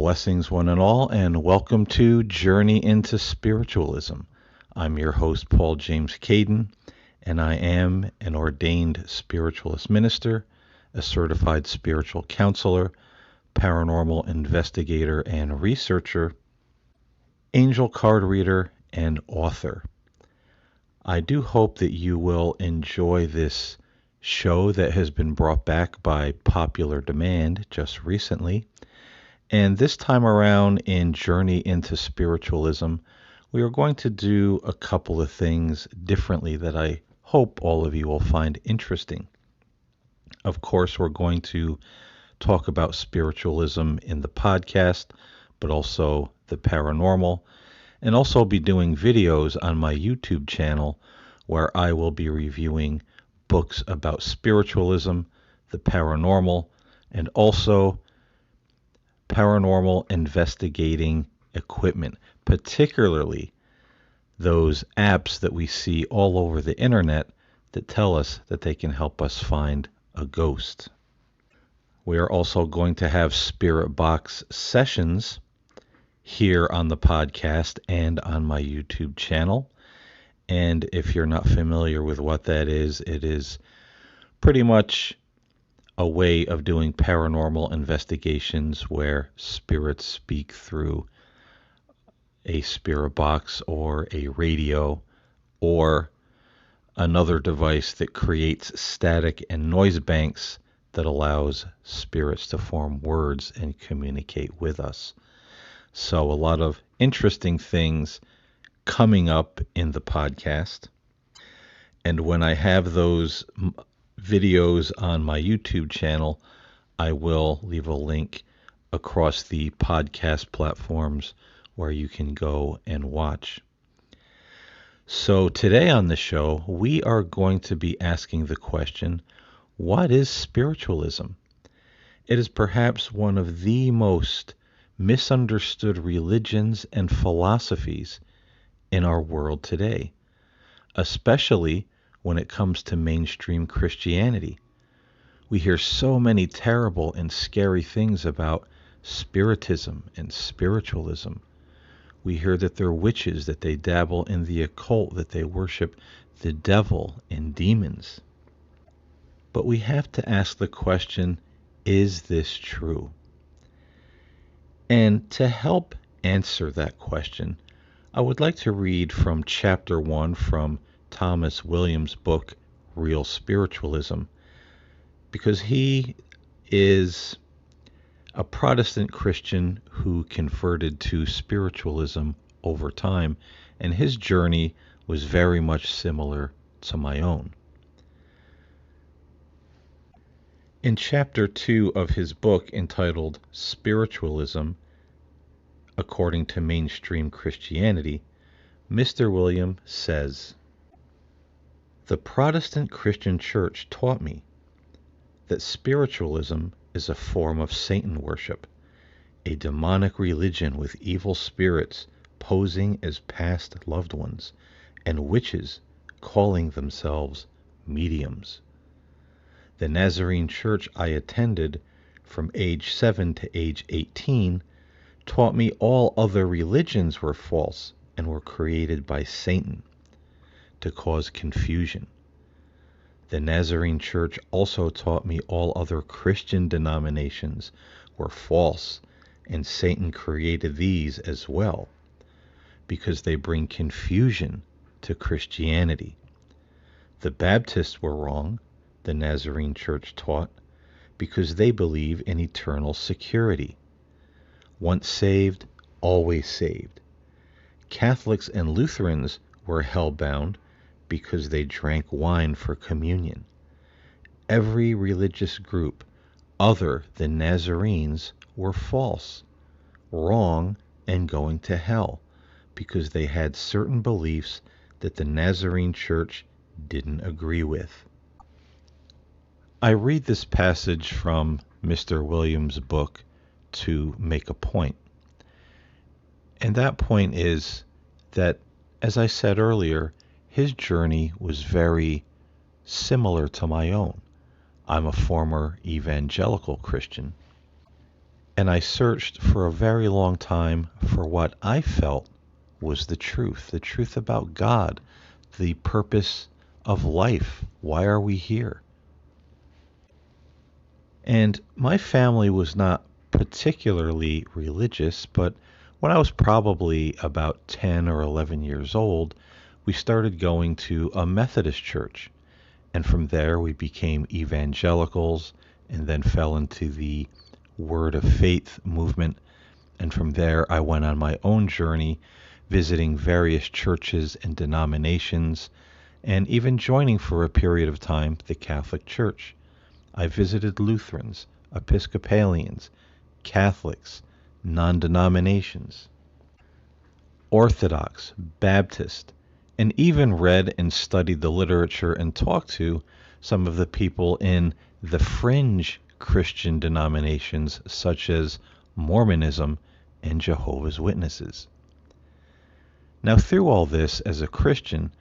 Blessings, one and all, and welcome to Journey into Spiritualism. I'm your host, Paul James Caden, and I am an ordained spiritualist minister, a certified spiritual counselor, paranormal investigator and researcher, angel card reader, and author. I do hope that you will enjoy this show that has been brought back by popular demand just recently. And this time around in Journey into Spiritualism, we are going to do a couple of things differently that I hope all of you will find interesting. Of course, we're going to talk about spiritualism in the podcast, but also the paranormal, and also be doing videos on my YouTube channel where I will be reviewing books about spiritualism, the paranormal, and also paranormal investigating equipment, particularly those apps that we see all over the internet that tell us that they can help us find a ghost. We are also going to have Spirit Box sessions here on the podcast and on my YouTube channel. And if you're not familiar with what that is, it is pretty much a way of doing paranormal investigations where spirits speak through a spirit box or a radio or another device that creates static and noise banks that allows spirits to form words and communicate with us. So a lot of interesting things coming up in the podcast. And when I have those videos on my YouTube channel, I will leave a link across the podcast platforms where you can go and watch. So today on the show, we are going to be asking the question, what is spiritualism? It is perhaps one of the most misunderstood religions and philosophies in our world today, especially when it comes to mainstream Christianity. We hear so many terrible and scary things about spiritism and spiritualism. We hear that they're witches, that they dabble in the occult, that they worship the devil and demons. But we have to ask the question, is this true? And to help answer that question, I would like to read from chapter 1 from Thomas Williams' book, Real Spiritualism, because he is a Protestant Christian who converted to spiritualism over time, and his journey was very much similar to my own. In chapter 2 of his book entitled Spiritualism According to Mainstream Christianity, Mr. William says, "The Protestant Christian Church taught me that spiritualism is a form of Satan worship, a demonic religion with evil spirits posing as past loved ones, and witches calling themselves mediums. The Nazarene church I attended from age 7 to age 18 taught me all other religions were false and were created by Satan to cause confusion. The Nazarene church also taught me all other Christian denominations were false, and Satan created these as well, because they bring confusion to Christianity. The Baptists were wrong, the Nazarene church taught, because they believe in eternal security. Once saved, always saved. Catholics and Lutherans were hell-bound because they drank wine for communion. Every religious group other than Nazarenes were false, wrong, and going to hell because they had certain beliefs that the Nazarene church didn't agree with." I read this passage from Mr. Williams' book to make a point. And that point is that, as I said earlier, his journey was very similar to my own. I'm a former evangelical Christian. And I searched for a very long time for what I felt was the truth about God, the purpose of life. Why are we here? And my family was not particularly religious, but when I was probably about 10 or 11 years old, we started going to a Methodist church. And from there, we became evangelicals and then fell into the Word of Faith movement. And from there, I went on my own journey, visiting various churches and denominations, and even joining for a period of time the Catholic Church. I visited Lutherans, Episcopalians, Catholics, non-denominations, Orthodox, Baptist, and even read and studied the literature and talked to some of the people in the fringe Christian denominations such as Mormonism and Jehovah's Witnesses. Now, through all this, as a Christian,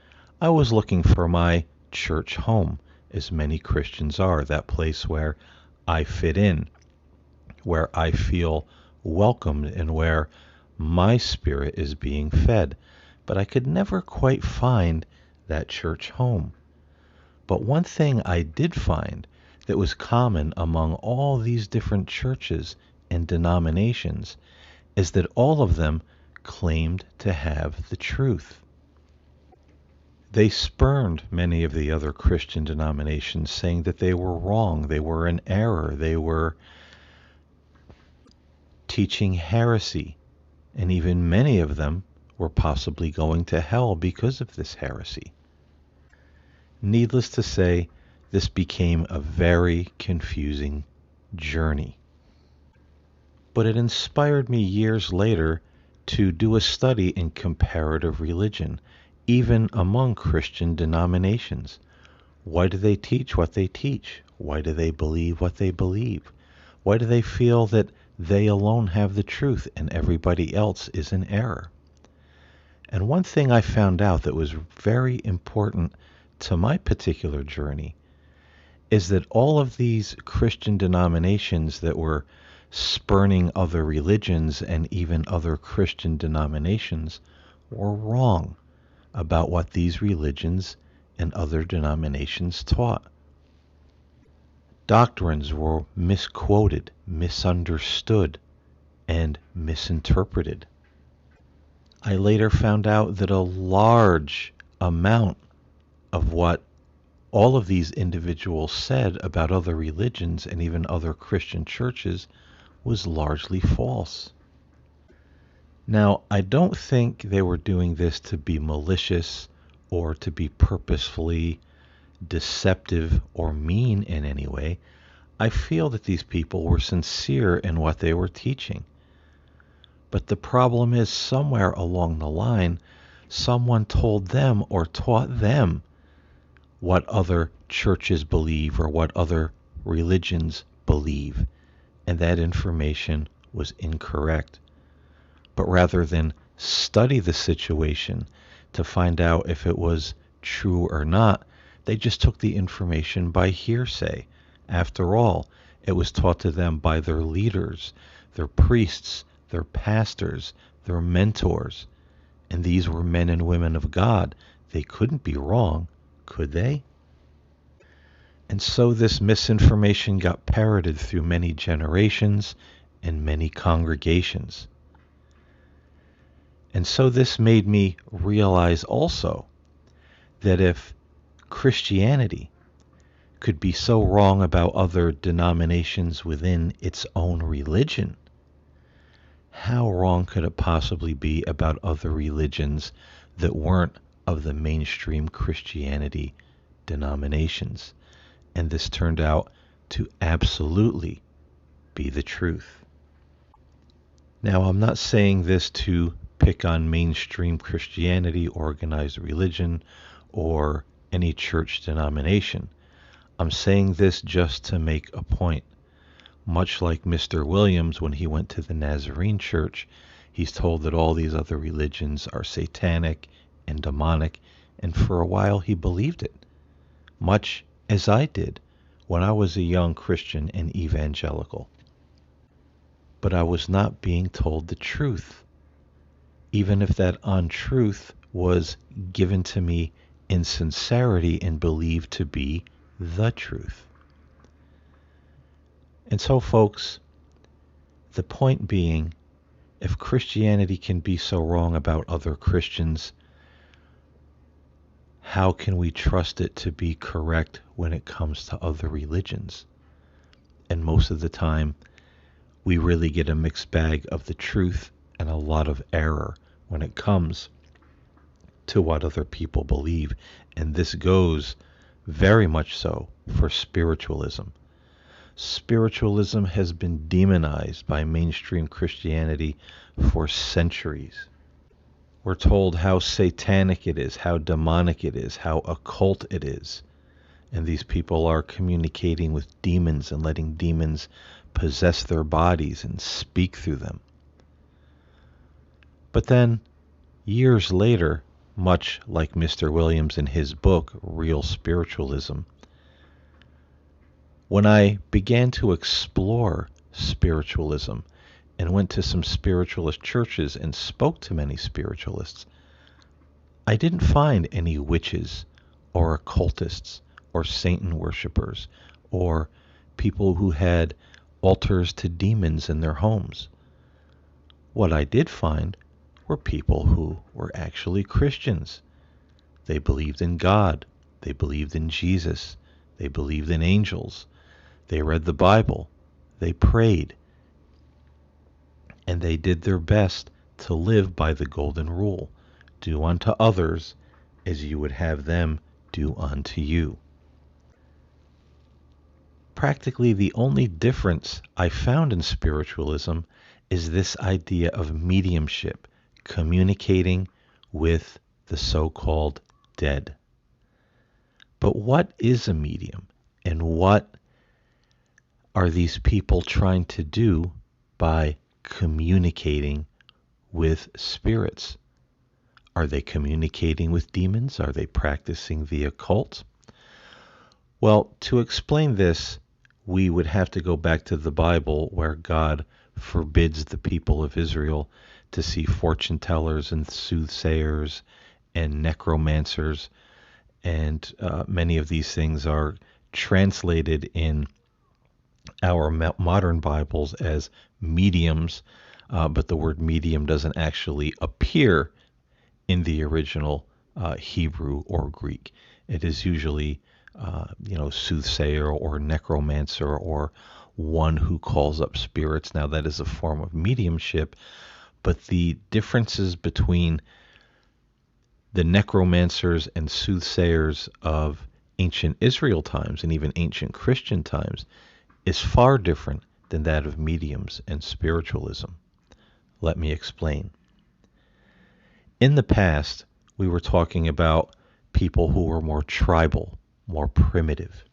I was looking for my church home, as many Christians are, that place where I fit in, where I feel welcomed, and where my spirit is being fed. But I could never quite find that church home. But one thing I did find that was common among all these different churches and denominations is that all of them claimed to have the truth. They spurned many of the other Christian denominations, saying that they were wrong, they were in error, they were teaching heresy, and even many of them were possibly going to hell because of this heresy. Needless to say, this became a very confusing journey. But it inspired me years later to do a study in comparative religion, even among Christian denominations. Why do they teach what they teach? Why do they believe what they believe? Why do they feel that they alone have the truth and everybody else is in error? And one thing I found out that was very important to my particular journey is that all of these Christian denominations that were spurning other religions and even other Christian denominations were wrong about what these religions and other denominations taught. Doctrines were misquoted, misunderstood, and misinterpreted. I later found out that a large amount of what all of these individuals said about other religions and even other Christian churches was largely false. Now, I don't think they were doing this to be malicious or to be purposefully deceptive or mean in any way. I feel that these people were sincere in what they were teaching. But the problem is, somewhere along the line, someone told them or taught them what other churches believe or what other religions believe, and that information was incorrect. But rather than study the situation to find out if it was true or not, they just took the information by hearsay. After all, it was taught to them by their leaders, their priests, their pastors, their mentors. And these were men and women of God. They couldn't be wrong, could they? And so this misinformation got parroted through many generations and many congregations. And so this made me realize also that if Christianity could be so wrong about other denominations within its own religion, how wrong could it possibly be about other religions that weren't of the mainstream Christianity denominations? And this turned out to absolutely be the truth. Now, I'm not saying this to pick on mainstream Christianity, organized religion, or any church denomination. I'm saying this just to make a point. Much like Mr. Williams, when he went to the Nazarene church, he's told that all these other religions are satanic and demonic, and for a while he believed it, much as I did when I was a young Christian and evangelical. but I was not being told the truth, even if that untruth was given to me in sincerity and believed to be the truth. And so, folks, the point being, if Christianity can be so wrong about other Christians, how can we trust it to be correct when it comes to other religions? And most of the time, we really get a mixed bag of the truth and a lot of error when it comes to what other people believe. And this goes very much so for spiritualism. Spiritualism has been demonized by mainstream Christianity for centuries. We're told how satanic it is, how demonic it is, how occult it is. And these people are communicating with demons and letting demons possess their bodies and speak through them. But then, years later, much like Mr. Williams in his book, Real Spiritualism, when I began to explore spiritualism and went to some spiritualist churches and spoke to many spiritualists, I didn't find any witches or occultists or Satan worshippers or people who had altars to demons in their homes. What I did find were people who were actually Christians. They believed in God. They believed in Jesus. They believed in angels. They read the Bible. They prayed. And they did their best to live by the golden rule. Do unto others as you would have them do unto you. Practically the only difference I found in spiritualism is this idea of mediumship, communicating with the so-called dead. But what is a medium, and what are these people trying to do by communicating with spirits? Are they communicating with demons? Are they practicing the occult? Well, to explain this, we would have to go back to the Bible, where God forbids the people of Israel to see fortune tellers and soothsayers and necromancers. And many of these things are translated in our modern Bibles as mediums, but the word medium doesn't actually appear in the original Hebrew or Greek. It is usually, soothsayer or necromancer or one who calls up spirits. Now, that is a form of mediumship, but the differences between the necromancers and soothsayers of ancient Israel times and even ancient Christian times is far different than that of mediums and spiritualism. Let me explain. In the past, we were talking about people who were more tribal, more primitive.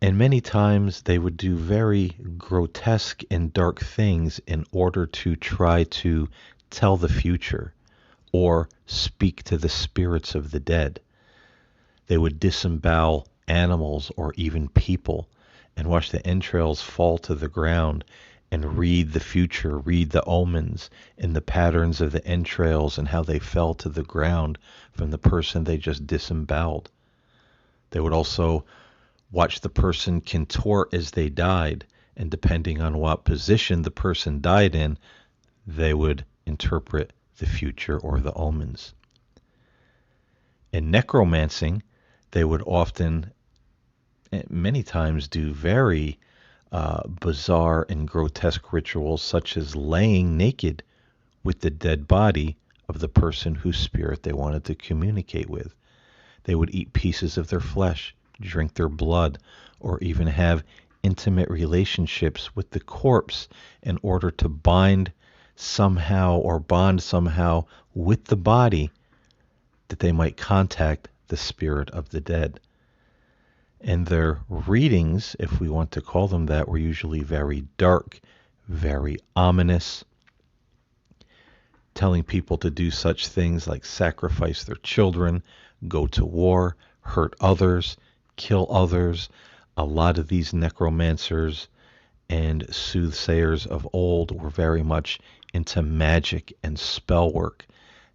And many times they would do very grotesque and dark things in order to try to tell the future or speak to the spirits of the dead. They would disembowel animals or even people and watch the entrails fall to the ground and read the future, read the omens and the patterns of the entrails and how they fell to the ground from the person they just disemboweled. They would also watch the person contort as they died, and depending on what position the person died in, they would interpret the future or the omens. In necromancing, they would often, many times, do very bizarre and grotesque rituals, such as laying naked with the dead body of the person whose spirit they wanted to communicate with. They would eat pieces of their flesh, drink their blood, or even have intimate relationships with the corpse in order to bond somehow with the body, that they might contact the spirit of the dead. And their readings, if we want to call them that, were usually very dark, very ominous, telling people to do such things like sacrifice their children, go to war, hurt others, kill others. A lot of these necromancers and soothsayers of old were very much into magic and spell work.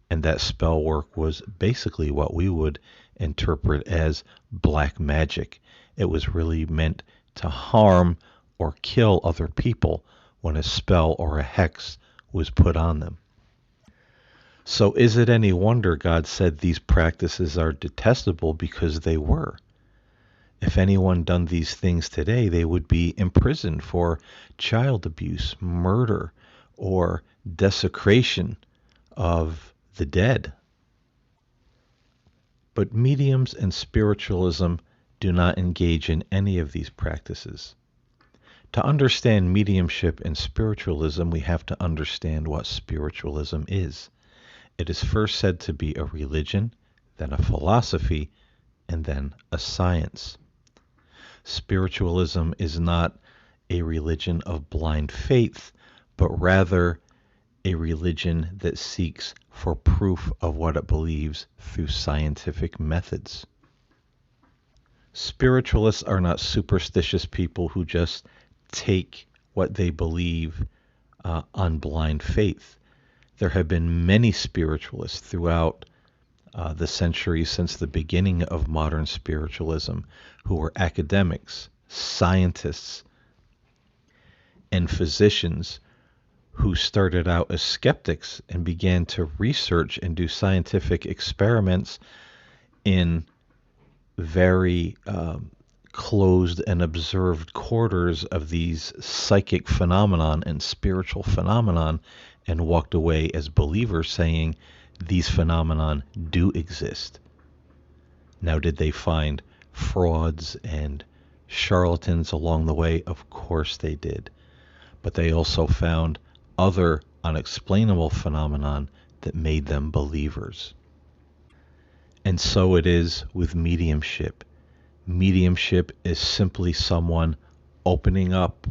And that spell work was basically what we would interpret as black magic. It was really meant to harm or kill other people when a spell or a hex was put on them. So is it any wonder God said these practices are detestable? Because they were. If anyone done these things today, they would be imprisoned for child abuse, murder, or desecration of the dead. But mediums and spiritualism do not engage in any of these practices. To understand mediumship and spiritualism, we have to understand what spiritualism is. It is first said to be a religion, then a philosophy, and then a science. Spiritualism is not a religion of blind faith, but rather a religion that seeks for proof of what it believes through scientific methods. Spiritualists are not superstitious people who just take what they believe on blind faith. There have been many spiritualists throughout the centuries since the beginning of modern spiritualism who were academics, scientists, and physicians who started out as skeptics and began to research and do scientific experiments in very closed and observed quarters of these psychic phenomenon and spiritual phenomenon, and walked away as believers saying these phenomenon do exist. Now, did they find frauds and charlatans along the way? Of course they did. But they also found other unexplainable phenomenon that made them believers. And so it is with mediumship. Mediumship is simply someone opening up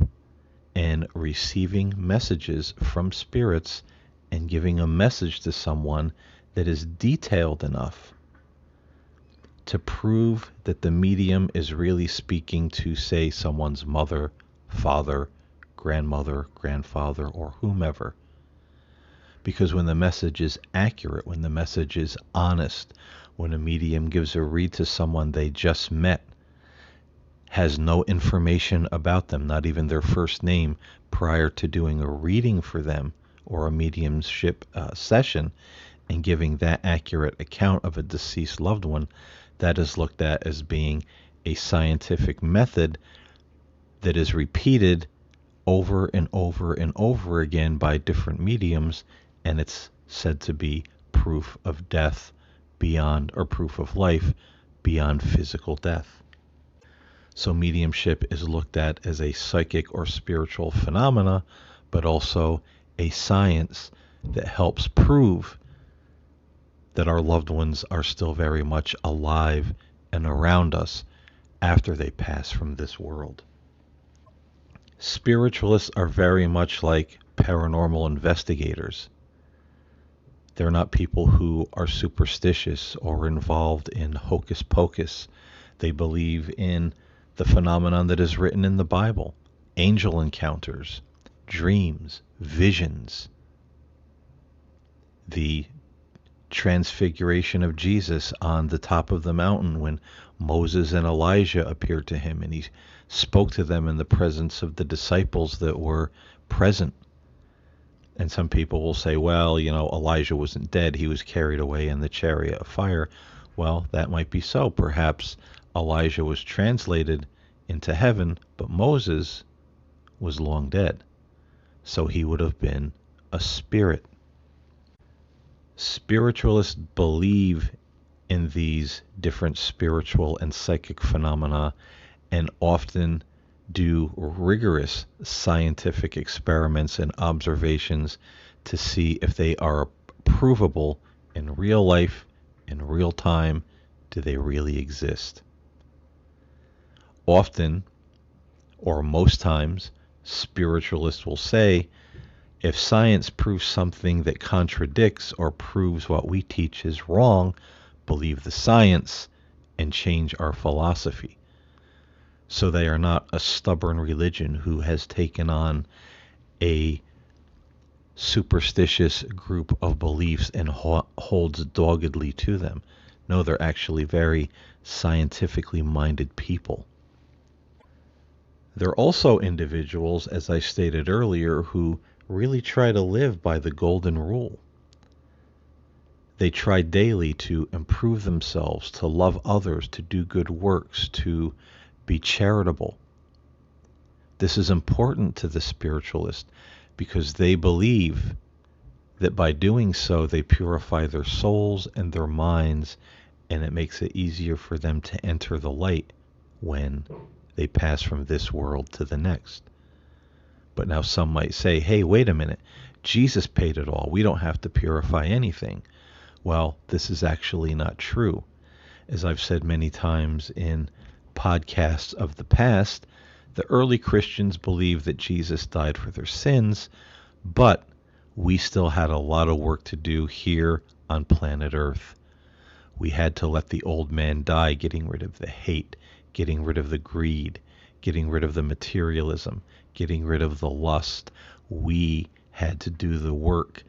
and receiving messages from spirits and giving a message to someone that is detailed enough to prove that the medium is really speaking to, say, someone's mother, father, grandmother, grandfather, or whomever. Because when the message is accurate, when the message is honest, when a medium gives a read to someone they just met, has no information about them, not even their first name, prior to doing a reading for them or a mediumship session, and giving that accurate account of a deceased loved one, that is looked at as being a scientific method that is repeated over and over and over again by different mediums, and it's said to be proof of death beyond, or proof of life beyond physical death. So mediumship is looked at as a psychic or spiritual phenomena, but also a science that helps prove that our loved ones are still very much alive and around us after they pass from this world. Spiritualists are very much like paranormal investigators. They're not people who are superstitious or involved in hocus pocus. They believe in the phenomenon that is written in the Bible: angel encounters, dreams, visions, the transfiguration of Jesus on the top of the mountain when Moses and Elijah appeared to him and he spoke to them in the presence of the disciples that were present. And some people will say, well, Elijah wasn't dead, he was carried away in the chariot of fire. Well, that might be so. Perhaps Elijah was translated into heaven, but Moses was long dead. So he would have been a spirit. Spiritualists believe in these different spiritual and psychic phenomena and often do rigorous scientific experiments and observations to see if they are provable in real life, in real time. Do they really exist? Often, or most times, spiritualists will say, if science proves something that contradicts or proves what we teach is wrong, believe the science and change our philosophy. So they are not a stubborn religion who has taken on a superstitious group of beliefs and holds doggedly to them. No, they're actually very scientifically minded people. They're also individuals, as I stated earlier, who really try to live by the golden rule. They try daily to improve themselves, to love others, to do good works, to be charitable. This is important to the spiritualist because they believe that by doing so they purify their souls and their minds, and it makes it easier for them to enter the light when they pass from this world to the next. But now some might say, hey, wait a minute, Jesus paid it all. We don't have to purify anything. Well, this is actually not true. As I've said many times in podcasts of the past, the early Christians believed that Jesus died for their sins, but we still had a lot of work to do here on planet Earth. We had to let the old man die, getting rid of the hate, getting rid of the greed, getting rid of the materialism, getting rid of the lust. We had to do the work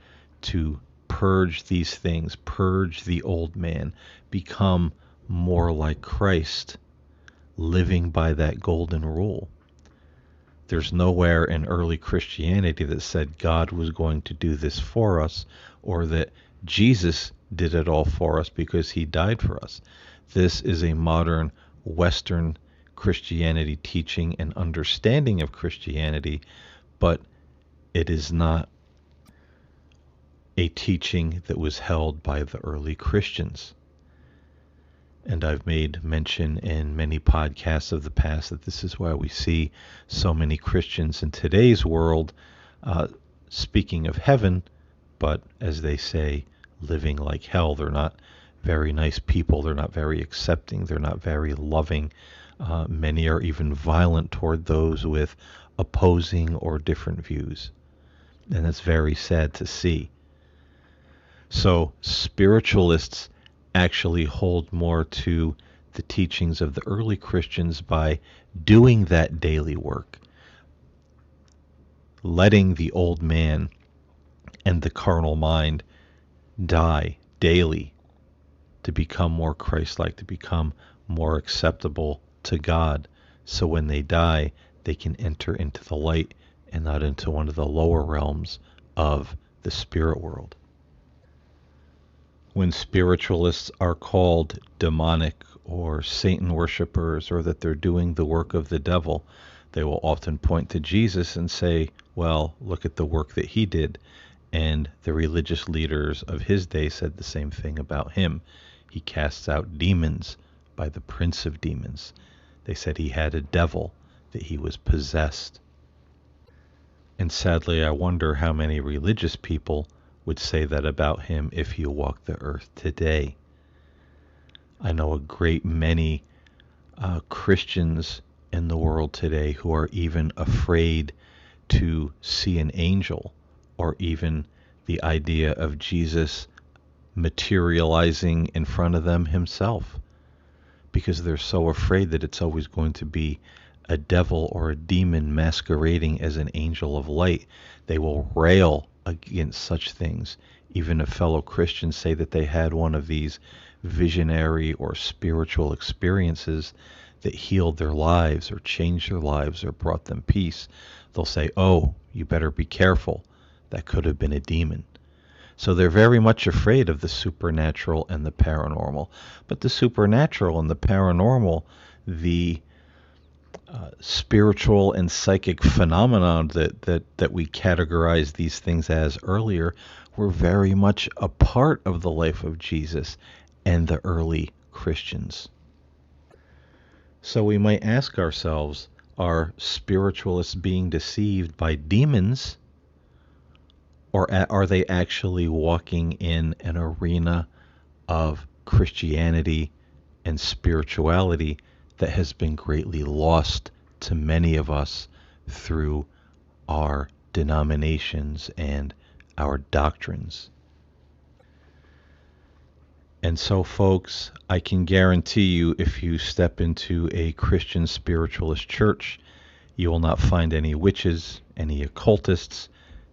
to purge these things, purge the old man, become more like Christ, living by that golden rule. There's nowhere in early Christianity that said God was going to do this for us, or that Jesus did it all for us because he died for us. This is a modern Western Christianity teaching and understanding of Christianity, but it is not a teaching that was held by the early Christians. And I've made mention in many podcasts of the past that this is why we see so many Christians in today's world speaking of heaven, but as they say, living like hell. They're not very nice people. They're not very accepting. They're not very loving. Many are even violent toward those with opposing or different views. And it's very sad to see. So spiritualists actually hold more to the teachings of the early Christians by doing that daily work, letting the old man and the carnal mind die daily to become more Christ-like, to become more acceptable to God. So when they die, they can enter into the light and not into one of the lower realms of the spirit world. When spiritualists are called demonic or Satan worshippers, or that they're doing the work of the devil, they will often point to Jesus and say, well, look at the work that he did. And the religious leaders of his day said the same thing about him. He casts out demons by the prince of demons. They said he had a devil, that he was possessed. And sadly, I wonder how many religious people would say that about him if he walked the earth today. I know a great many Christians in the world today who are even afraid to see an angel, or even the idea of Jesus materializing in front of them himself, because they're so afraid that it's always going to be a devil or a demon masquerading as an angel of light. They will rail against such things. Even if fellow Christians say that they had one of these visionary or spiritual experiences that healed their lives or changed their lives or brought them peace, they'll say, oh, you better be careful. That could have been a demon. So they're very much afraid of the supernatural and the paranormal. But the supernatural and the paranormal, the spiritual and psychic phenomenon that we categorized these things as earlier, were very much a part of the life of Jesus and the early Christians. So we might ask ourselves, are spiritualists being deceived by demons, or are they actually walking in an arena of Christianity and spirituality that has been greatly lost to many of us through our denominations and our doctrines? And so, folks, I can guarantee you if you step into a Christian spiritualist church, you will not find any witches, any occultists,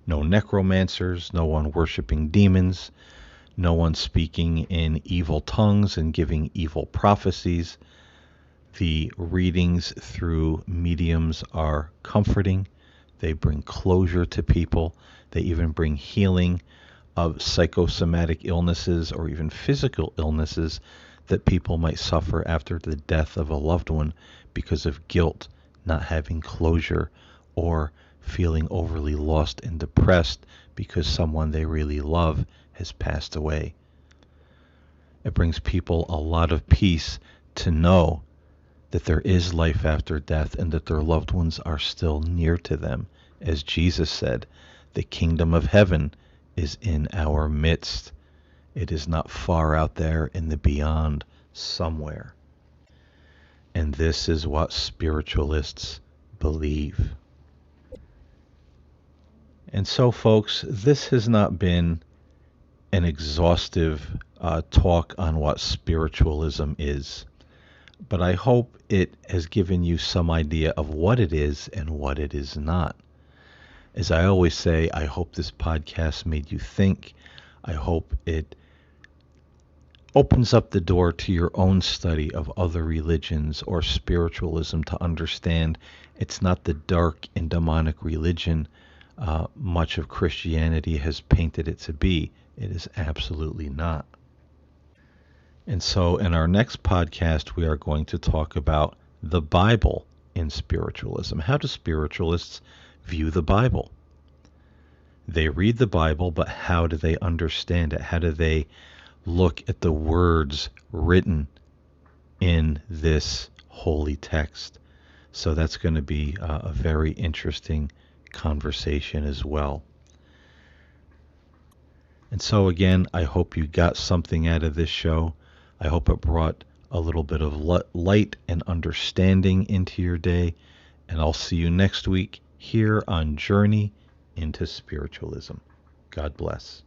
no necromancers, no one worshiping demons, no one speaking in evil tongues and giving evil prophecies. The readings through mediums are comforting. They bring closure to people. They even bring healing of psychosomatic illnesses or even physical illnesses that people might suffer after the death of a loved one because of guilt, not having closure, or feeling overly lost and depressed because someone they really love has passed away. It brings people a lot of peace to know that there is life after death and that their loved ones are still near to them. As Jesus said, the kingdom of heaven is in our midst. It is not far out there in the beyond somewhere. And this is what spiritualists believe. And so, folks, this has not been an exhaustive talk on what spiritualism is, but I hope it has given you some idea of what it is and what it is not. As I always say, I hope this podcast made you think. I hope it opens up the door to your own study of other religions or spiritualism to understand it's not the dark and demonic religion much of Christianity has painted it to be. It is absolutely not. And so in our next podcast, we are going to talk about the Bible in spiritualism. How do spiritualists view the Bible? They read the Bible, but how do they understand it? How do they look at the words written in this holy text? So that's going to be a very interesting conversation as well. And so again, I hope you got something out of this show. I hope it brought a little bit of light and understanding into your day. And I'll see you next week here on Journey into Spiritualism. God bless.